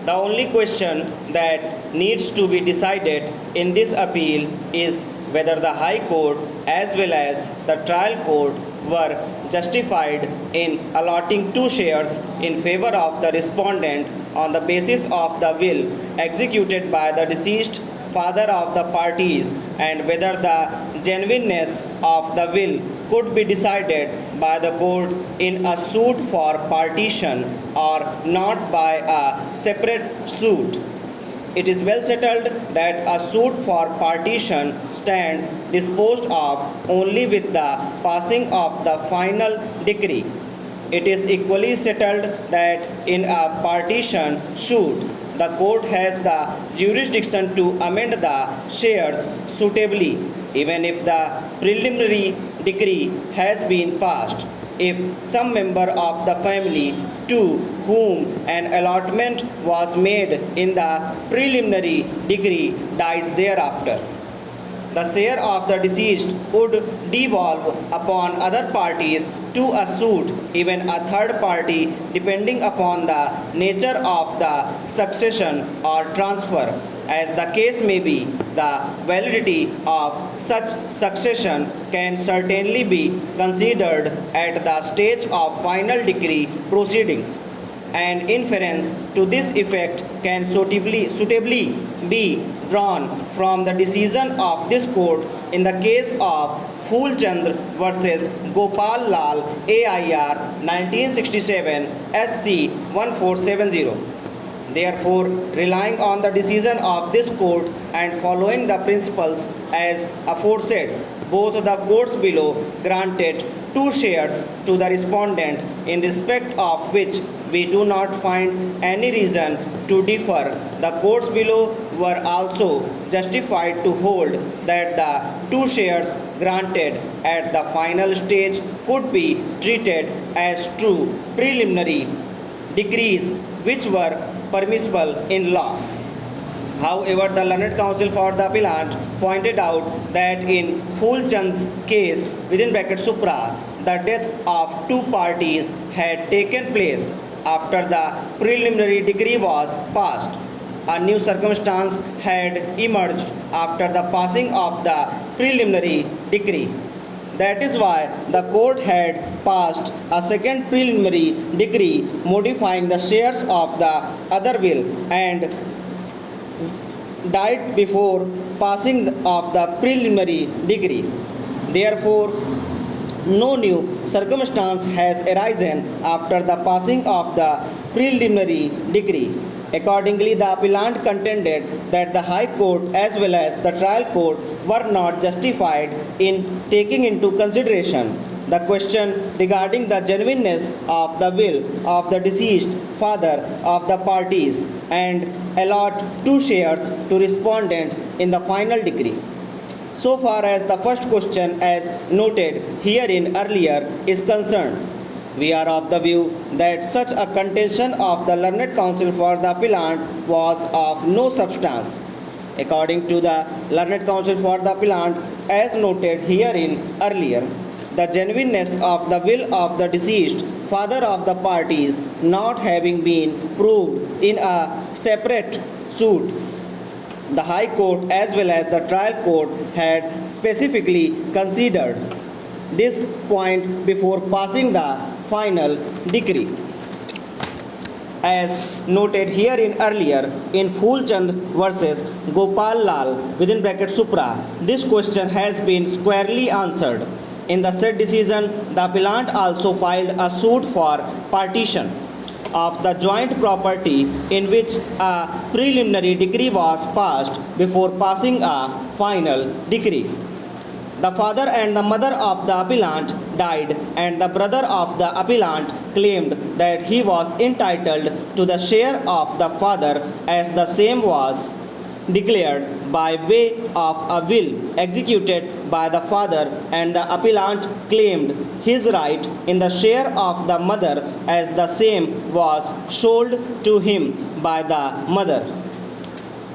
The only question that needs to be decided in this appeal is whether the High Court as well as the trial court were justified in allotting 2 shares in favor of the respondent on the basis of the will executed by the deceased father of the parties, and whether the genuineness of the will could be decided by the court in a suit for partition or not by a separate suit. It is well settled that a suit for partition stands disposed of only with the passing of the final decree. It is equally settled that in a partition suit, the court has the jurisdiction to amend the shares suitably, even if the preliminary decree has been passed. If some member of the family to whom an allotment was made in the preliminary decree dies thereafter, the share of the deceased would devolve upon other parties to a suit, even a third party, depending upon the nature of the succession or transfer. As the case may be, the validity of such succession can certainly be considered at the stage of final decree proceedings. An inference to this effect can suitably be drawn from the decision of this court in the case of Phool Chand versus Gopal Lal AIR 1967 SC 1470. Therefore, relying on the decision of this court and following the principles as aforesaid, both the courts below granted 2 shares to the respondent, in respect of which we do not find any reason to differ. The courts below were also justified to hold that the 2 shares granted at the final stage could be treated as true preliminary decrees which were permissible in law. However, the learned counsel for the appellant pointed out that in Phool Chand's case, within bracket Supra, the death of 2 parties had taken place after the preliminary decree was passed. A new circumstance had emerged after the passing of the preliminary decree. That is why the court had passed a second preliminary decree modifying the shares of the other will and died before passing of the preliminary decree. Therefore, no new circumstance has arisen after the passing of the preliminary decree. Accordingly, the appellant contended that the High Court as well as the trial court were not justified in taking into consideration the question regarding the genuineness of the will of the deceased father of the parties and allot 2 shares to respondent in the final decree. So far as the first question as noted herein earlier is concerned, we are of the view that such a contention of the learned counsel for the appellant was of no substance. According to the learned counsel for the appellant, as noted herein earlier, the genuineness of the will of the deceased father of the parties not having been proved in a separate suit, the High Court as well as the trial court had specifically considered this point before passing the final decree. As noted herein earlier in Phool Chand versus Gopal Lal within bracket Supra, this question has been squarely answered. In the said decision, the appellant also filed a suit for partition of the joint property in which a preliminary decree was passed before passing a final decree. The father and the mother of the appellant died, and the brother of the appellant claimed that he was entitled to the share of the father as the same was declared by way of a will executed by the father, and the appellant claimed his right in the share of the mother as the same was sold to him by the mother.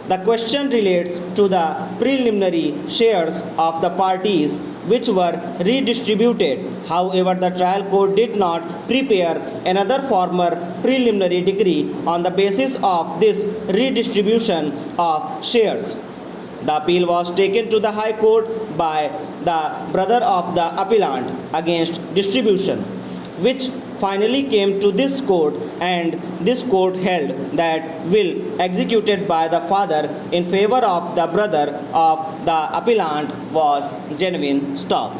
The question relates to the preliminary shares of the parties which were redistributed. However, the trial court did not prepare another former preliminary decree on the basis of this redistribution of shares. The appeal was taken to the High Court by the brother of the appellant against distribution, which finally came to this court, and this court held that will executed by the father in favor of the brother of the appellant was genuine. Stop.